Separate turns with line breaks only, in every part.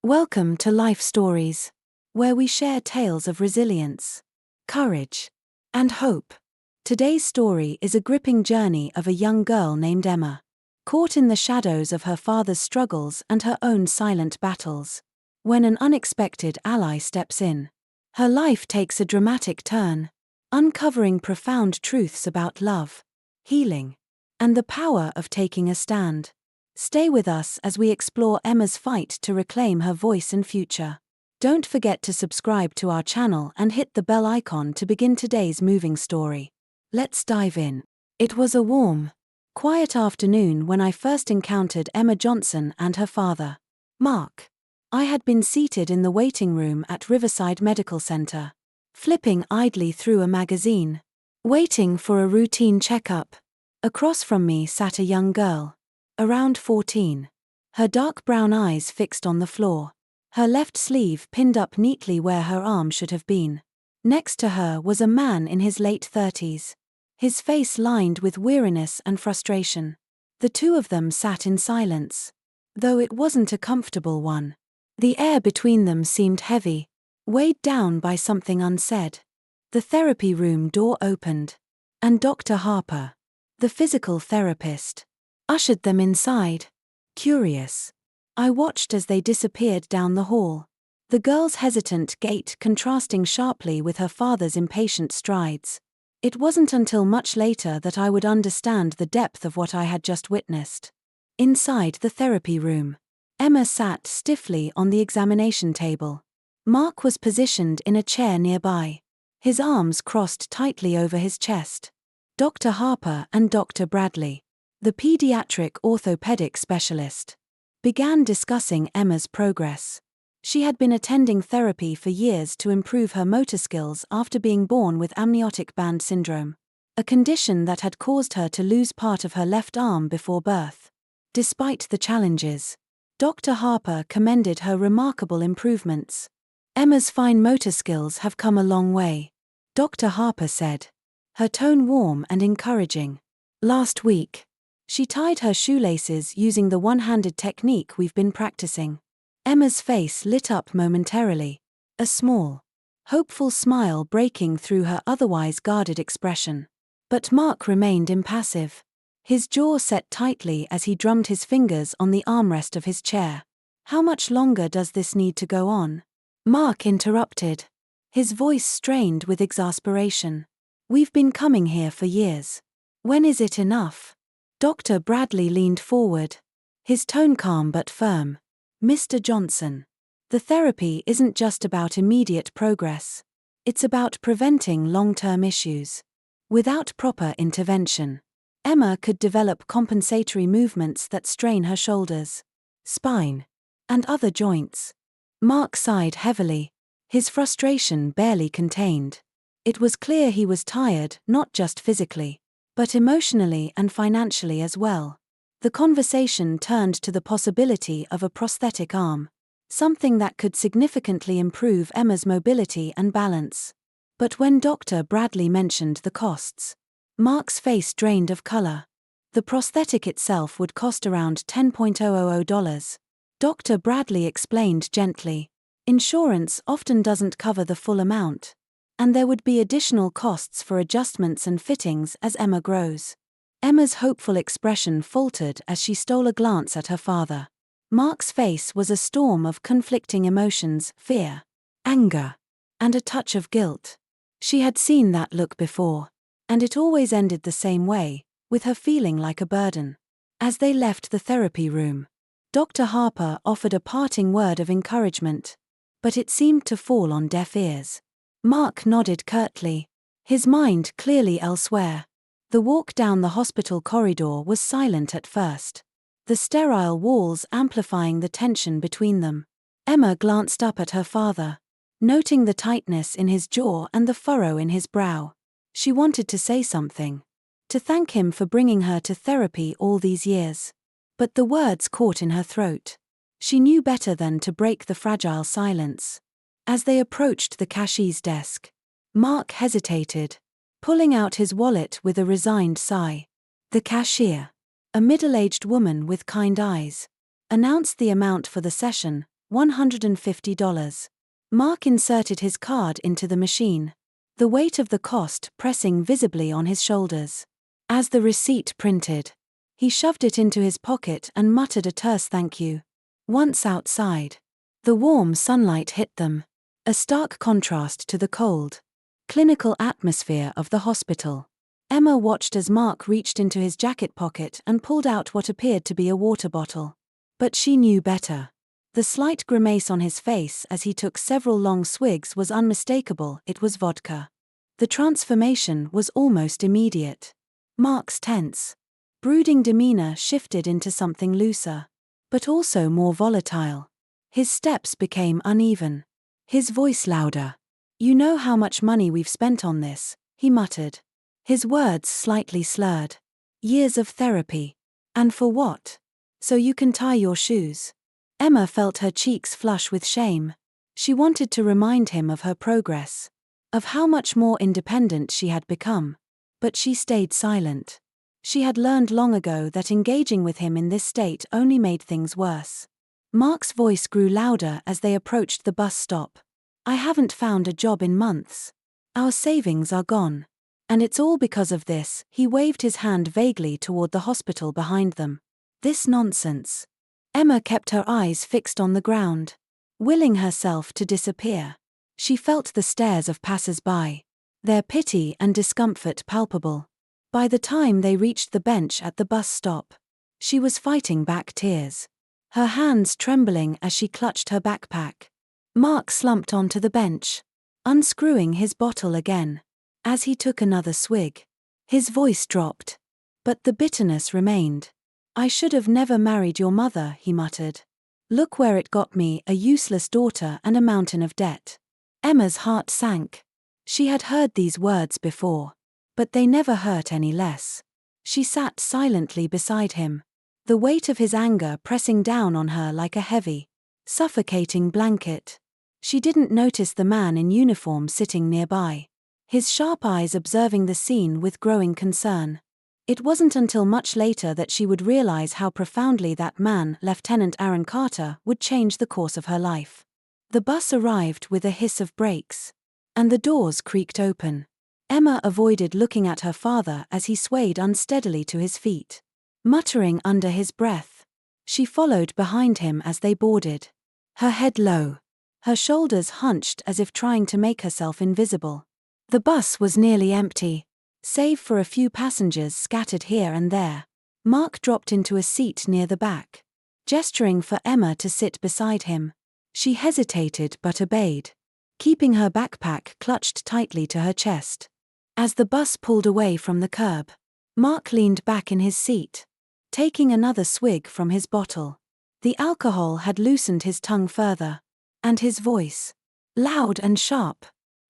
Welcome to Life Stories, where we share tales of resilience, courage, and hope. Today's story is a gripping journey of a young girl named Emma, caught in the shadows of her father's struggles and her own silent battles. When an unexpected ally steps in, her life takes a dramatic turn, uncovering profound truths about love, healing, and the power of taking a stand. Stay with us as we explore Emma's fight to reclaim her voice and future. Don't forget to subscribe to our channel and hit the bell icon to begin today's moving story. Let's dive in. It was a warm, quiet afternoon when I first encountered Emma Johnson and her father, Mark. I had been seated in the waiting room at Riverside Medical Center, flipping idly through a magazine, waiting for a routine checkup. Across from me sat a young girl, around 14, her dark brown eyes fixed on the floor, her left sleeve pinned up neatly where her arm should have been. Next to her was a man in his late 30s, his face lined with weariness and frustration. The two of them sat in silence, though it wasn't a comfortable one. The air between them seemed heavy, weighed down by something unsaid. The therapy room door opened, and Dr. Harper, the physical therapist, ushered them inside. Curious, I watched as they disappeared down the hall, the girl's hesitant gait contrasting sharply with her father's impatient strides. It wasn't until much later that I would understand the depth of what I had just witnessed. Inside the therapy room, Emma sat stiffly on the examination table. Mark was positioned in a chair nearby, his arms crossed tightly over his chest. Dr. Harper and Dr. Bradley, the pediatric orthopedic specialist, began discussing Emma's progress. She had been attending therapy for years to improve her motor skills after being born with amniotic band syndrome, a condition that had caused her to lose part of her left arm before birth. Despite the challenges, Dr. Harper commended her remarkable improvements. Emma's fine motor skills have come a long way, Dr. Harper said, her tone warm and encouraging. Last week, she tied her shoelaces using the one-handed technique we've been practicing. Emma's face lit up momentarily, a small, hopeful smile breaking through her otherwise guarded expression. But Mark remained impassive, his jaw set tightly as he drummed his fingers on the armrest of his chair. How much longer does this need to go on? Mark interrupted, his voice strained with exasperation. We've been coming here for years. When is it enough? Dr. Bradley leaned forward, his tone calm but firm. Mr. Johnson, the therapy isn't just about immediate progress. It's about preventing long-term issues. Without proper intervention, Emma could develop compensatory movements that strain her shoulders, spine, and other joints. Mark sighed heavily, his frustration barely contained. It was clear he was tired, not just physically, but emotionally and financially as well. The conversation turned to the possibility of a prosthetic arm, something that could significantly improve Emma's mobility and balance. But when Dr. Bradley mentioned the costs, Mark's face drained of color. The prosthetic itself would cost around $10,000. Dr. Bradley explained gently, insurance often doesn't cover the full amount, and there would be additional costs for adjustments and fittings as Emma grows. Emma's hopeful expression faltered as she stole a glance at her father. Mark's face was a storm of conflicting emotions, fear, anger, and a touch of guilt. She had seen that look before, and it always ended the same way, with her feeling like a burden. As they left the therapy room, Dr. Harper offered a parting word of encouragement, but it seemed to fall on deaf ears. Mark nodded curtly, his mind clearly elsewhere. The walk down the hospital corridor was silent at first, the sterile walls amplifying the tension between them. Emma glanced up at her father, noting the tightness in his jaw and the furrow in his brow. She wanted to say something, to thank him for bringing her to therapy all these years. But the words caught in her throat. She knew better than to break the fragile silence. As they approached the cashier's desk, Mark hesitated, pulling out his wallet with a resigned sigh. The cashier, a middle-aged woman with kind eyes, announced the amount for the session, $150. Mark inserted his card into the machine, the weight of the cost pressing visibly on his shoulders. As the receipt printed, he shoved it into his pocket and muttered a terse thank you. Once outside, the warm sunlight hit them, a stark contrast to the cold, clinical atmosphere of the hospital. Emma watched as Mark reached into his jacket pocket and pulled out what appeared to be a water bottle. But she knew better. The slight grimace on his face as he took several long swigs was unmistakable. It was vodka. The transformation was almost immediate. Mark's tense, brooding demeanor shifted into something looser, but also more volatile. His steps became uneven, his voice louder. "You know how much money we've spent on this," he muttered, his words slightly slurred. "Years of therapy. And for what? So you can tie your shoes." Emma felt her cheeks flush with shame. She wanted to remind him of her progress, of how much more independent she had become. But she stayed silent. She had learned long ago that engaging with him in this state only made things worse. Mark's voice grew louder as they approached the bus stop. "I haven't found a job in months. Our savings are gone. And it's all because of this." He waved his hand vaguely toward the hospital behind them. "This nonsense." Emma kept her eyes fixed on the ground, willing herself to disappear. She felt the stares of passers-by, their pity and discomfort palpable. By the time they reached the bench at the bus stop, she was fighting back tears, her hands trembling as she clutched her backpack. Mark slumped onto the bench, unscrewing his bottle again. As he took another swig, his voice dropped, but the bitterness remained. "I should have never married your mother," he muttered. "Look where it got me, a useless daughter and a mountain of debt." Emma's heart sank. She had heard these words before, but they never hurt any less. She sat silently beside him, the weight of his anger pressing down on her like a heavy, suffocating blanket. She didn't notice the man in uniform sitting nearby, his sharp eyes observing the scene with growing concern. It wasn't until much later that she would realize how profoundly that man, Lieutenant Aaron Carter, would change the course of her life. The bus arrived with a hiss of brakes, and the doors creaked open. Emma avoided looking at her father as he swayed unsteadily to his feet. Muttering under his breath, she followed behind him as they boarded, her head low, her shoulders hunched as if trying to make herself invisible. The bus was nearly empty, save for a few passengers scattered here and there. Mark dropped into a seat near the back, gesturing for Emma to sit beside him. She hesitated but obeyed, keeping her backpack clutched tightly to her chest. As the bus pulled away from the curb, Mark leaned back in his seat, taking another swig from his bottle. The alcohol had loosened his tongue further, and his voice, loud and sharp,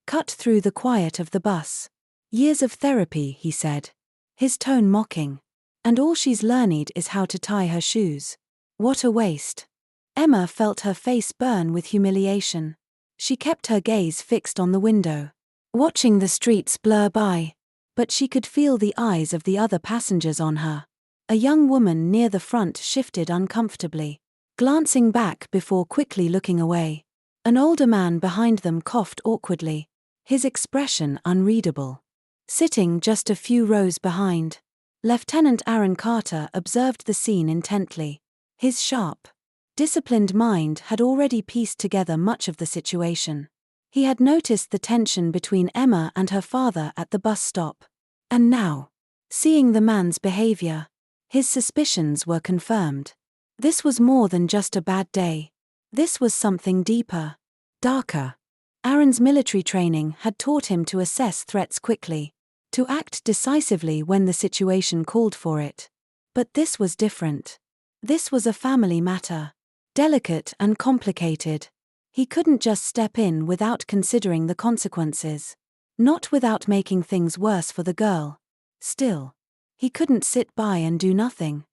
cut through the quiet of the bus. "Years of therapy," he said, his tone mocking. "And all she's learned is how to tie her shoes. What a waste." Emma felt her face burn with humiliation. She kept her gaze fixed on the window, watching the streets blur by, but she could feel the eyes of the other passengers on her. A young woman near the front shifted uncomfortably, glancing back before quickly looking away. An older man behind them coughed awkwardly, his expression unreadable. Sitting just a few rows behind, Lieutenant Aaron Carter observed the scene intently. His sharp, disciplined mind had already pieced together much of the situation. He had noticed the tension between Emma and her father at the bus stop. And now, seeing the man's behavior, his suspicions were confirmed. This was more than just a bad day. This was something deeper, darker. Aaron's military training had taught him to assess threats quickly, to act decisively when the situation called for it. But this was different. This was a family matter, delicate and complicated. He couldn't just step in without considering the consequences, not without making things worse for the girl. Still, he couldn't sit by and do nothing.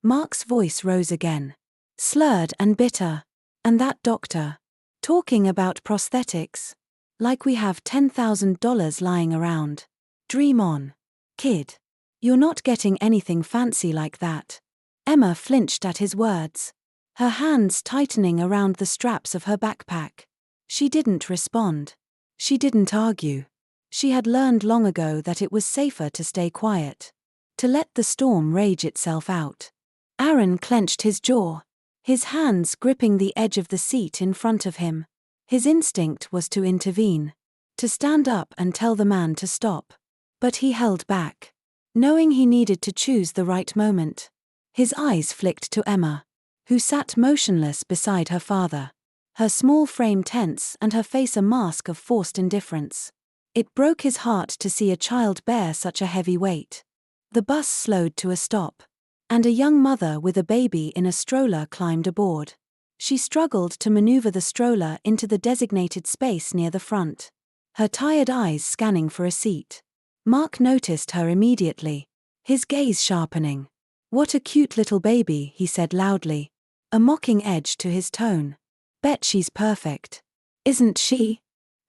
Mark's voice rose again, slurred and bitter. "And that doctor, talking about prosthetics, like we have $10,000 lying around. Dream on, kid. You're not getting anything fancy like that." Emma flinched at his words. her hands tightening around the straps of her backpack. She didn't respond. She didn't argue. She had learned long ago that it was safer to stay quiet, to let the storm rage itself out. Aaron clenched his jaw, his hands gripping the edge of the seat in front of him. His instinct was to intervene, to stand up and tell the man to stop. But he held back, knowing he needed to choose the right moment. His eyes flicked to Emma, who sat motionless beside her father, her small frame tense and her face a mask of forced indifference. It broke his heart to see a child bear such a heavy weight. The bus slowed to a stop, and a young mother with a baby in a stroller climbed aboard. She struggled to maneuver the stroller into the designated space near the front, her tired eyes scanning for a seat. Mark noticed her immediately, his gaze sharpening. "What a cute little baby," he said loudly, a mocking edge to his tone. "Bet she's perfect. Isn't she?"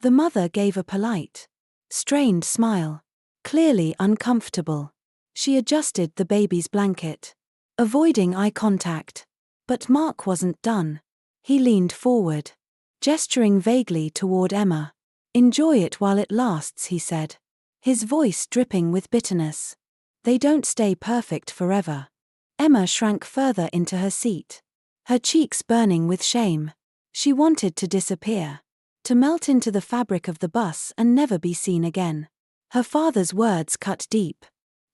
The mother gave a polite, strained smile, clearly uncomfortable. She adjusted the baby's blanket, avoiding eye contact. But Mark wasn't done. He leaned forward, gesturing vaguely toward Emma. "Enjoy it while it lasts," he said, his voice dripping with bitterness. "They don't stay perfect forever." Emma shrank further into her seat, her cheeks burning with shame. She wanted to disappear, to melt into the fabric of the bus and never be seen again. Her father's words cut deep,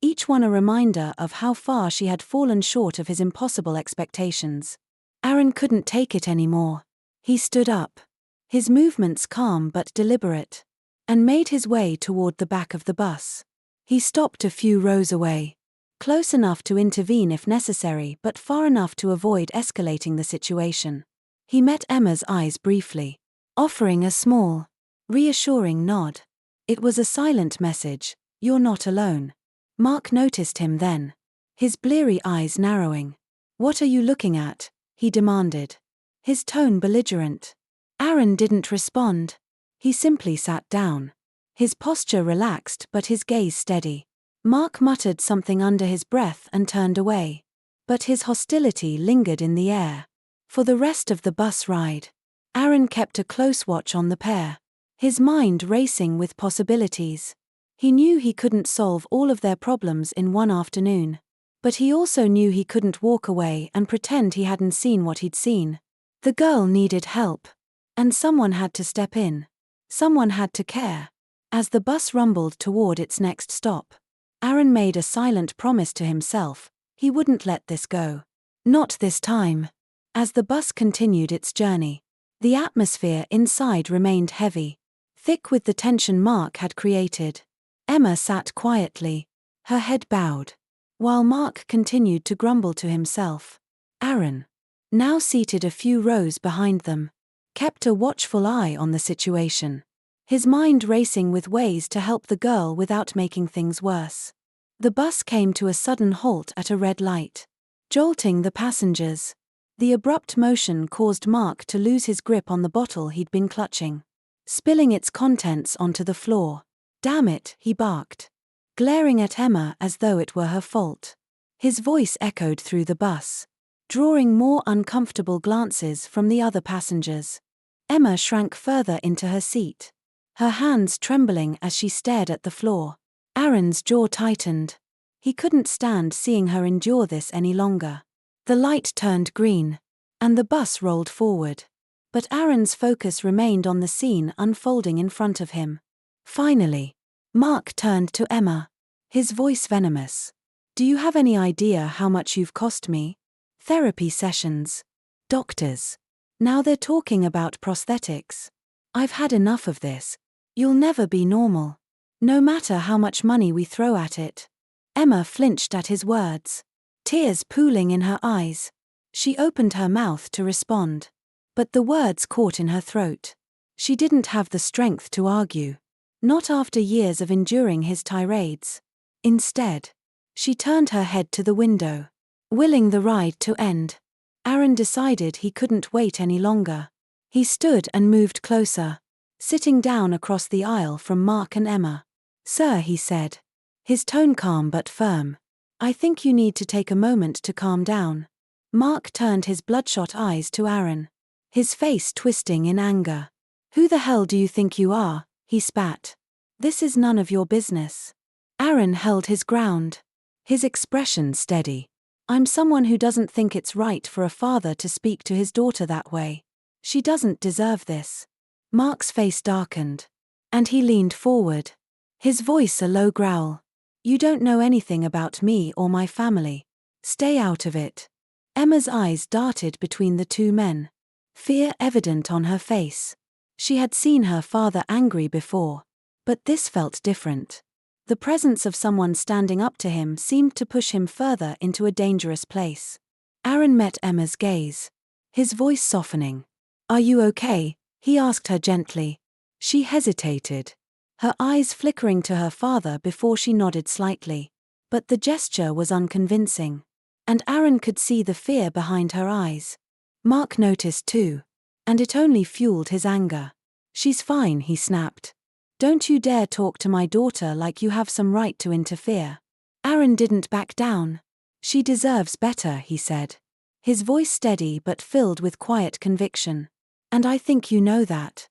each one a reminder of how far she had fallen short of his impossible expectations. Aaron couldn't take it anymore. He stood up, his movements calm but deliberate, and made his way toward the back of the bus. He stopped a few rows away, close enough to intervene if necessary but far enough to avoid escalating the situation. He met Emma's eyes briefly, offering a small, reassuring nod. It was a silent message: "You're not alone." Mark noticed him then, his bleary eyes narrowing. "What are you looking at?" he demanded, his tone belligerent. Aaron didn't respond. He simply sat down, his posture relaxed but his gaze steady. Mark muttered something under his breath and turned away, but his hostility lingered in the air. For the rest of the bus ride, Aaron kept a close watch on the pair, his mind racing with possibilities. He knew he couldn't solve all of their problems in one afternoon, but he also knew he couldn't walk away and pretend he hadn't seen what he'd seen. The girl needed help, and someone had to step in. Someone had to care. As the bus rumbled toward its next stop, Aaron made a silent promise to himself: he wouldn't let this go. Not this time. As the bus continued its journey, the atmosphere inside remained heavy, thick with the tension Mark had created. Emma sat quietly, her head bowed, while Mark continued to grumble to himself. Aaron, now seated a few rows behind them, kept a watchful eye on the situation, his mind racing with ways to help the girl without making things worse. The bus came to a sudden halt at a red light, jolting the passengers. The abrupt motion caused Mark to lose his grip on the bottle he'd been clutching, spilling its contents onto the floor. "Damn it," he barked, glaring at Emma as though it were her fault. His voice echoed through the bus, drawing more uncomfortable glances from the other passengers. Emma shrank further into her seat, her hands trembling as she stared at the floor. Aaron's jaw tightened. He couldn't stand seeing her endure this any longer. The light turned green, and the bus rolled forward. But Aaron's focus remained on the scene unfolding in front of him. Finally, Mark turned to Emma, his voice venomous. "Do you have any idea how much you've cost me? Therapy sessions, doctors. Now they're talking about prosthetics. I've had enough of this. You'll never be normal, no matter how much money we throw at it." Emma flinched at his words, tears pooling in her eyes. She opened her mouth to respond, but the words caught in her throat. She didn't have the strength to argue, not after years of enduring his tirades. Instead, she turned her head to the window, willing the ride to end. Aaron decided he couldn't wait any longer. He stood and moved closer, sitting down across the aisle from Mark and Emma. "Sir," he said, his tone calm but firm, "I think you need to take a moment to calm down." Mark turned his bloodshot eyes to Aaron, his face twisting in anger. "Who the hell do you think you are?" he spat. "This is none of your business." Aaron held his ground, his expression steady. "I'm someone who doesn't think it's right for a father to speak to his daughter that way. She doesn't deserve this." Mark's face darkened, and he leaned forward, his voice a low growl. "You don't know anything about me or my family. Stay out of it." Emma's eyes darted between the two men, fear evident on her face. She had seen her father angry before, but this felt different. The presence of someone standing up to him seemed to push him further into a dangerous place. Aaron met Emma's gaze, his voice softening. "Are you okay?" he asked her gently. She hesitated, her eyes flickering to her father before she nodded slightly. But the gesture was unconvincing, and Aaron could see the fear behind her eyes. Mark noticed too, and it only fueled his anger. "She's fine," he snapped. "Don't you dare talk to my daughter like you have some right to interfere." Aaron didn't back down. "She deserves better," he said, his voice steady but filled with quiet conviction. "And I think you know that."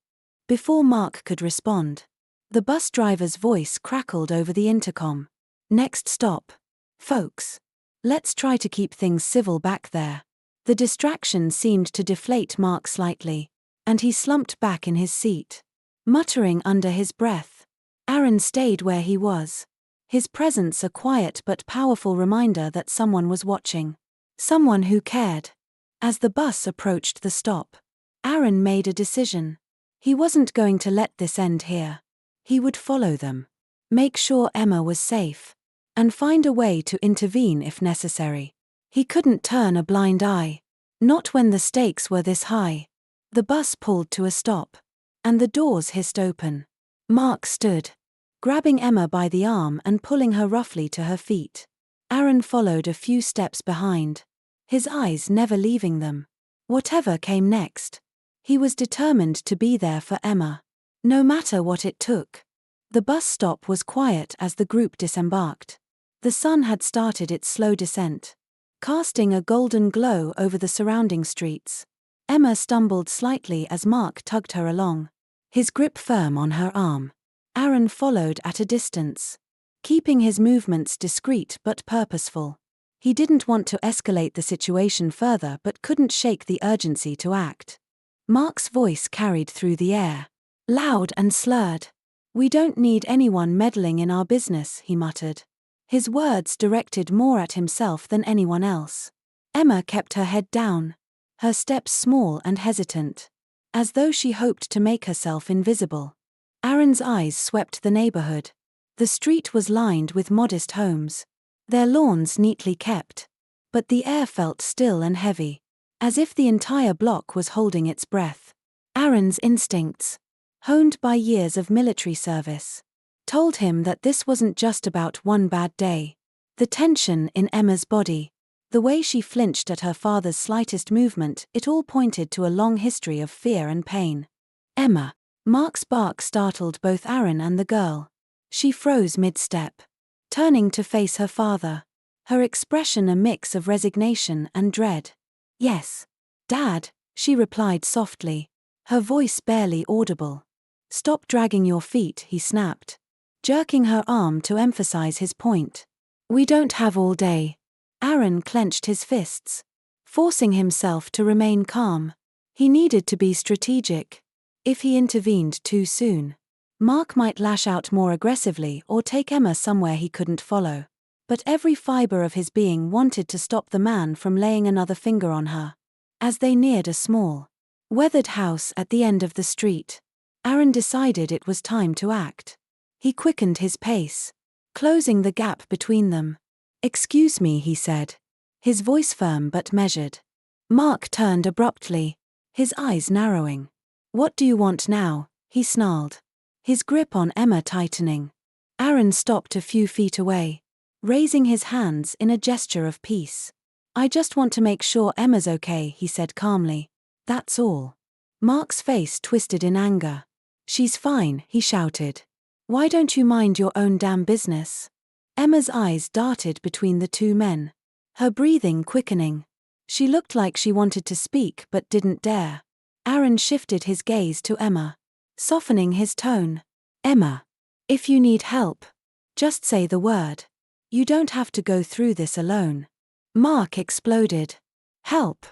Before Mark could respond, the bus driver's voice crackled over the intercom. "Next stop. Folks. Let's try to keep things civil back there." The distraction seemed to deflate Mark slightly, and he slumped back in his seat, muttering under his breath. Aaron stayed where he was, his presence a quiet but powerful reminder that someone was watching, someone who cared. As the bus approached the stop, Aaron made a decision. He wasn't going to let this end here. He would follow them, make sure Emma was safe, and find a way to intervene if necessary. He couldn't turn a blind eye, not when the stakes were this high. The bus pulled to a stop, and the doors hissed open. Mark stood, grabbing Emma by the arm and pulling her roughly to her feet. Aaron followed a few steps behind, his eyes never leaving them. Whatever came next, he was determined to be there for Emma, no matter what it took. The bus stop was quiet as the group disembarked. The sun had started its slow descent, casting a golden glow over the surrounding streets. Emma stumbled slightly as Mark tugged her along, his grip firm on her arm. Aaron followed at a distance, keeping his movements discreet but purposeful. He didn't want to escalate the situation further but couldn't shake the urgency to act. Mark's voice carried through the air, loud and slurred. "We don't need anyone meddling in our business," he muttered, his words directed more at himself than anyone else. Emma kept her head down, her steps small and hesitant, as though she hoped to make herself invisible. Aaron's eyes swept the neighborhood. The street was lined with modest homes, their lawns neatly kept, but the air felt still and heavy, as if the entire block was holding its breath. Aaron's instincts, honed by years of military service, told him that this wasn't just about one bad day. The tension in Emma's body, the way she flinched at her father's slightest movement, it all pointed to a long history of fear and pain. "Emma!" Mark's bark startled both Aaron and the girl. She froze mid-step, turning to face her father, her expression a mix of resignation and dread. "Yes, Dad," she replied softly, her voice barely audible. "Stop dragging your feet," he snapped, jerking her arm to emphasize his point. "We don't have all day." Aaron clenched his fists, forcing himself to remain calm. He needed to be strategic. If he intervened too soon, Mark might lash out more aggressively or take Emma somewhere he couldn't follow. But every fiber of his being wanted to stop the man from laying another finger on her. As they neared a small, weathered house at the end of the street, Aaron decided it was time to act. He quickened his pace, closing the gap between them. "Excuse me," he said, his voice firm but measured. Mark turned abruptly, his eyes narrowing. "What do you want now?" he snarled, his grip on Emma tightening. Aaron stopped a few feet away, raising his hands in a gesture of peace. "I just want to make sure Emma's okay," he said calmly. "That's all." Mark's face twisted in anger. "She's fine," he shouted. "Why don't you mind your own damn business?" Emma's eyes darted between the two men, her breathing quickening. She looked like she wanted to speak but didn't dare. Aaron shifted his gaze to Emma, softening his tone. Emma, if you need help, just say the word. You don't have to go through this alone. Mark exploded. Help?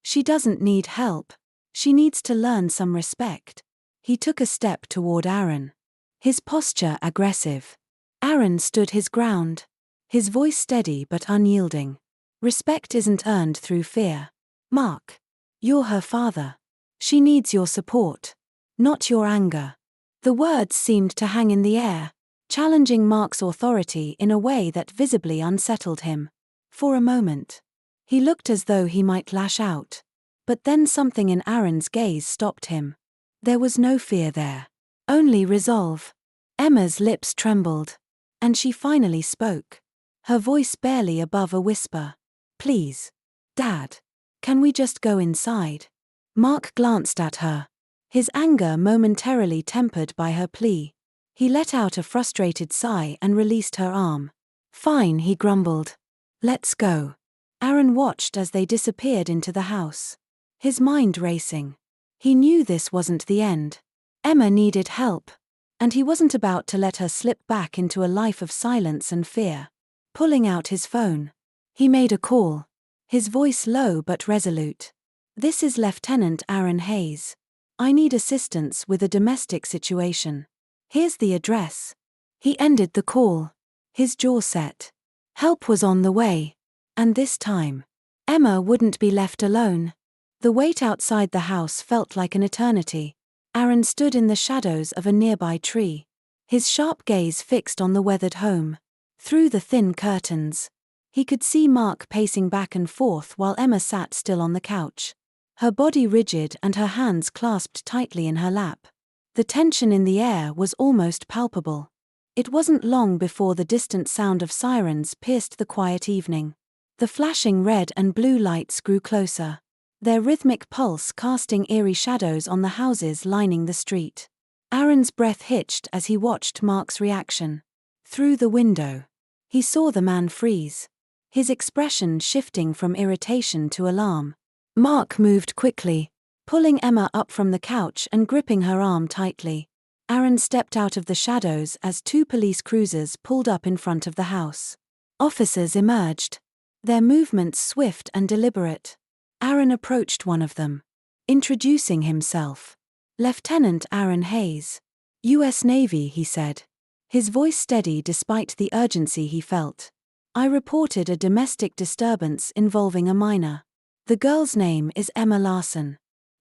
She doesn't need help. She needs to learn some respect. He took a step toward Aaron, his posture aggressive. Aaron stood his ground, his voice steady but unyielding. Respect isn't earned through fear. Mark, you're her father. She needs your support, not your anger. The words seemed to hang in the air, challenging Mark's authority in a way that visibly unsettled him. For a moment, he looked as though he might lash out. But then something in Aaron's gaze stopped him. There was no fear there, only resolve. Emma's lips trembled, and she finally spoke, her voice barely above a whisper. Please, Dad, can we just go inside? Mark glanced at her, his anger momentarily tempered by her plea. He let out a frustrated sigh and released her arm. Fine, he grumbled. Let's go. Aaron watched as they disappeared into the house, his mind racing. He knew this wasn't the end. Emma needed help, and he wasn't about to let her slip back into a life of silence and fear. Pulling out his phone, he made a call, his voice low but resolute. This is Lieutenant Aaron Hayes. I need assistance with a domestic situation. Here's the address. He ended the call, his jaw set. Help was on the way, and this time, Emma wouldn't be left alone. The wait outside the house felt like an eternity. Aaron stood in the shadows of a nearby tree, his sharp gaze fixed on the weathered home. Through the thin curtains, he could see Mark pacing back and forth while Emma sat still on the couch, her body rigid and her hands clasped tightly in her lap. The tension in the air was almost palpable. It wasn't long before the distant sound of sirens pierced the quiet evening. The flashing red and blue lights grew closer, their rhythmic pulse casting eerie shadows on the houses lining the street. Aaron's breath hitched as he watched Mark's reaction. Through the window, he saw the man freeze, his expression shifting from irritation to alarm. Mark moved quickly, pulling Emma up from the couch and gripping her arm tightly. Aaron stepped out of the shadows as two police cruisers pulled up in front of the house. Officers emerged, their movements swift and deliberate. Aaron approached one of them, introducing himself. Lieutenant Aaron Hayes, U.S. Navy, he said, his voice steady despite the urgency he felt. I reported a domestic disturbance involving a minor. The girl's name is Emma Larson.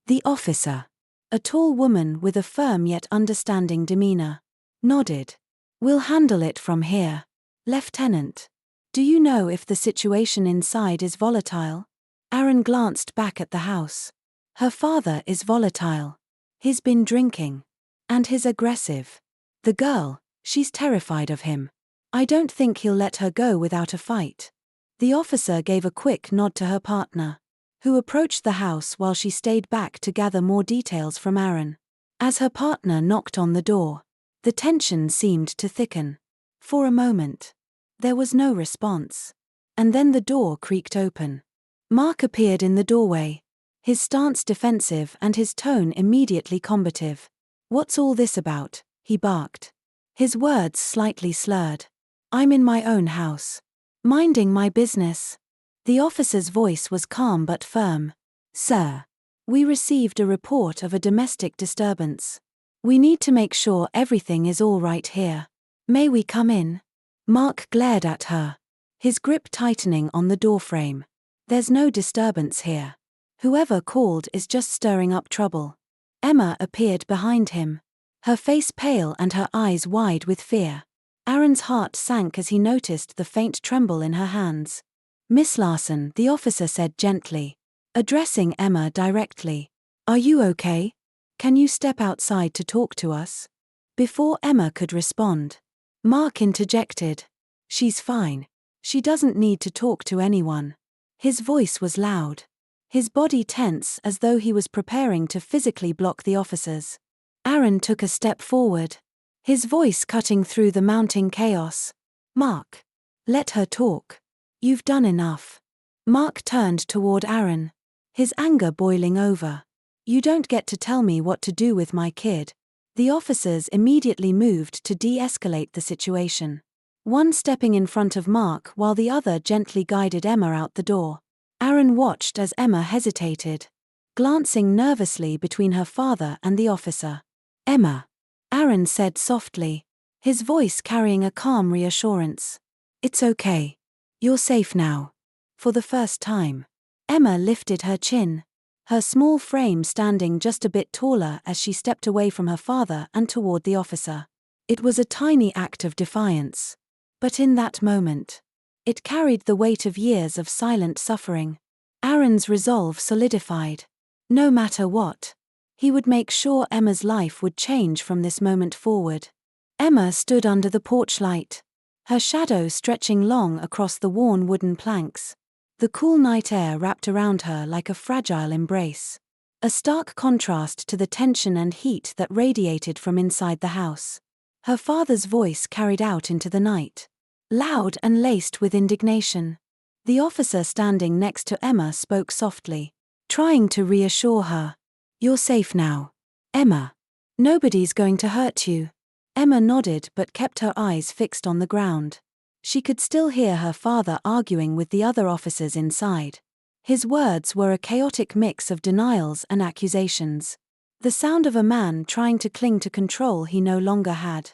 The officer, a tall woman with a firm yet understanding demeanor, nodded. We'll handle it from here. Lieutenant, do you know if the situation inside is volatile? Aaron glanced back at the house. Her father is volatile. He's been drinking. And he's aggressive. The girl, she's terrified of him. I don't think he'll let her go without a fight. The officer gave a quick nod to her partner, who approached the house while she stayed back to gather more details from Aaron. As her partner knocked on the door, the tension seemed to thicken. For a moment, there was no response. And then the door creaked open. Mark appeared in the doorway, his stance defensive and his tone immediately combative. What's all this about? He barked, his words slightly slurred. I'm in my own house, minding my business. The officer's voice was calm but firm. Sir, we received a report of a domestic disturbance. We need to make sure everything is all right here. May we come in? Mark glared at her, his grip tightening on the doorframe. There's no disturbance here. Whoever called is just stirring up trouble. Emma appeared behind him, her face pale and her eyes wide with fear. Aaron's heart sank as he noticed the faint tremble in her hands. Miss Larson, the officer said gently, addressing Emma directly. Are you okay? Can you step outside to talk to us? Before Emma could respond, Mark interjected. She's fine. She doesn't need to talk to anyone. His voice was loud, his body tense as though he was preparing to physically block the officers. Aaron took a step forward, his voice cutting through the mounting chaos. Mark, let her talk. You've done enough. Mark turned toward Aaron, his anger boiling over. "You don't get to tell me what to do with my kid." The officers immediately moved to de-escalate the situation, one stepping in front of Mark while the other gently guided Emma out the door. Aaron watched as Emma hesitated, glancing nervously between her father and the officer. "Emma," Aaron said softly, his voice carrying a calm reassurance. "It's okay. You're safe now." For the first time, Emma lifted her chin, her small frame standing just a bit taller as she stepped away from her father and toward the officer. It was a tiny act of defiance, but in that moment, it carried the weight of years of silent suffering. Aaron's resolve solidified. No matter what, he would make sure Emma's life would change from this moment forward. Emma stood under the porch light, her shadow stretching long across the worn wooden planks. The cool night air wrapped around her like a fragile embrace, a stark contrast to the tension and heat that radiated from inside the house. Her father's voice carried out into the night, loud and laced with indignation. The officer standing next to Emma spoke softly, trying to reassure her. "You're safe now, Emma. Nobody's going to hurt you." Emma nodded but kept her eyes fixed on the ground. She could still hear her father arguing with the other officers inside. His words were a chaotic mix of denials and accusations, the sound of a man trying to cling to control he no longer had.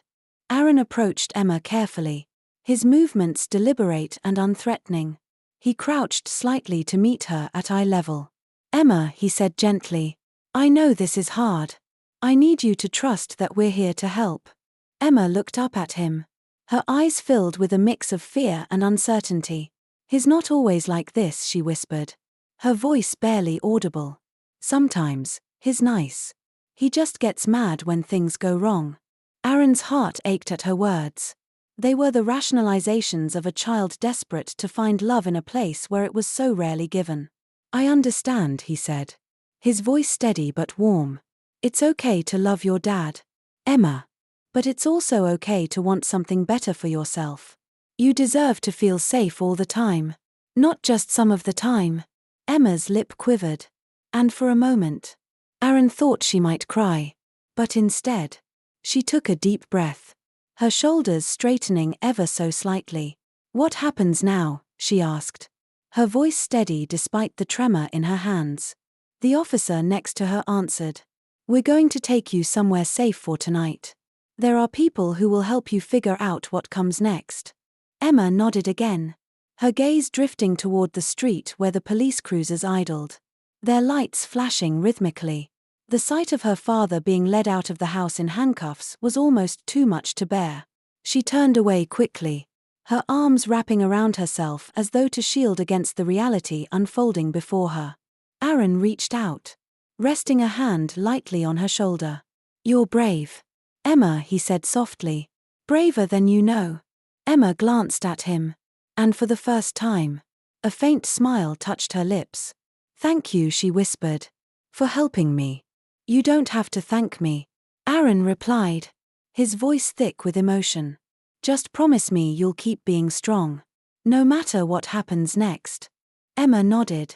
Aaron approached Emma carefully, his movements deliberate and unthreatening. He crouched slightly to meet her at eye level. "Emma," he said gently, "I know this is hard. I need you to trust that we're here to help." Emma looked up at him, her eyes filled with a mix of fear and uncertainty. "He's not always like this," she whispered, her voice barely audible. "Sometimes, he's nice. He just gets mad when things go wrong." Aaron's heart ached at her words. They were the rationalizations of a child desperate to find love in a place where it was so rarely given. "I understand," he said, his voice steady but warm. "It's okay to love your dad, Emma. But it's also okay to want something better for yourself. You deserve to feel safe all the time, not just some of the time." Emma's lip quivered, and for a moment, Aaron thought she might cry. But instead, she took a deep breath, her shoulders straightening ever so slightly. "What happens now?" she asked, her voice steady despite the tremor in her hands. The officer next to her answered, "We're going to take you somewhere safe for tonight. There are people who will help you figure out what comes next." Emma nodded again, her gaze drifting toward the street where the police cruisers idled, their lights flashing rhythmically. The sight of her father being led out of the house in handcuffs was almost too much to bear. She turned away quickly, her arms wrapping around herself as though to shield against the reality unfolding before her. Aaron reached out, resting a hand lightly on her shoulder. "You're brave, Emma," he said softly. "Braver than you know." Emma glanced at him, and for the first time, a faint smile touched her lips. "Thank you," she whispered, "for helping me." "You don't have to thank me," Aaron replied, his voice thick with emotion. "Just promise me you'll keep being strong, no matter what happens next." Emma nodded,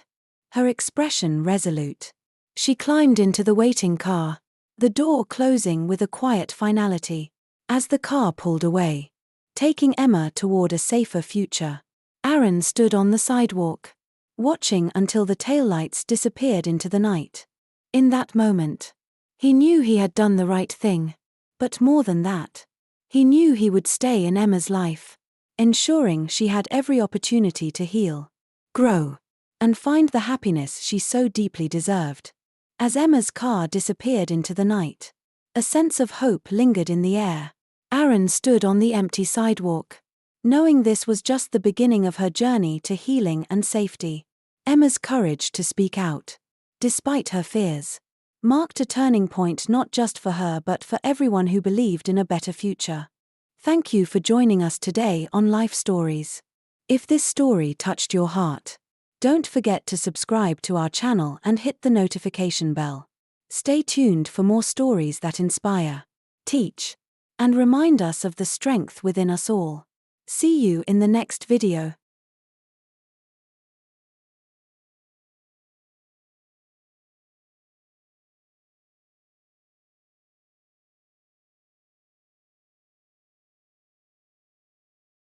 her expression resolute. She climbed into the waiting car, the door closing with a quiet finality. As the car pulled away, taking Emma toward a safer future, Aaron stood on the sidewalk, watching until the taillights disappeared into the night. In that moment, he knew he had done the right thing, but more than that, he knew he would stay in Emma's life, ensuring she had every opportunity to heal, grow, and find the happiness she so deeply deserved. As Emma's car disappeared into the night, a sense of hope lingered in the air. Aaron stood on the empty sidewalk, knowing this was just the beginning of her journey to healing and safety. Emma's courage to speak out, despite her fears, marked a turning point not just for her but for everyone who believed in a better future. Thank you for joining us today on Life Stories. If this story touched your heart, don't forget to subscribe to our channel and hit the notification bell. Stay tuned for more stories that inspire, teach, and remind us of the strength within us all. See you in the next video.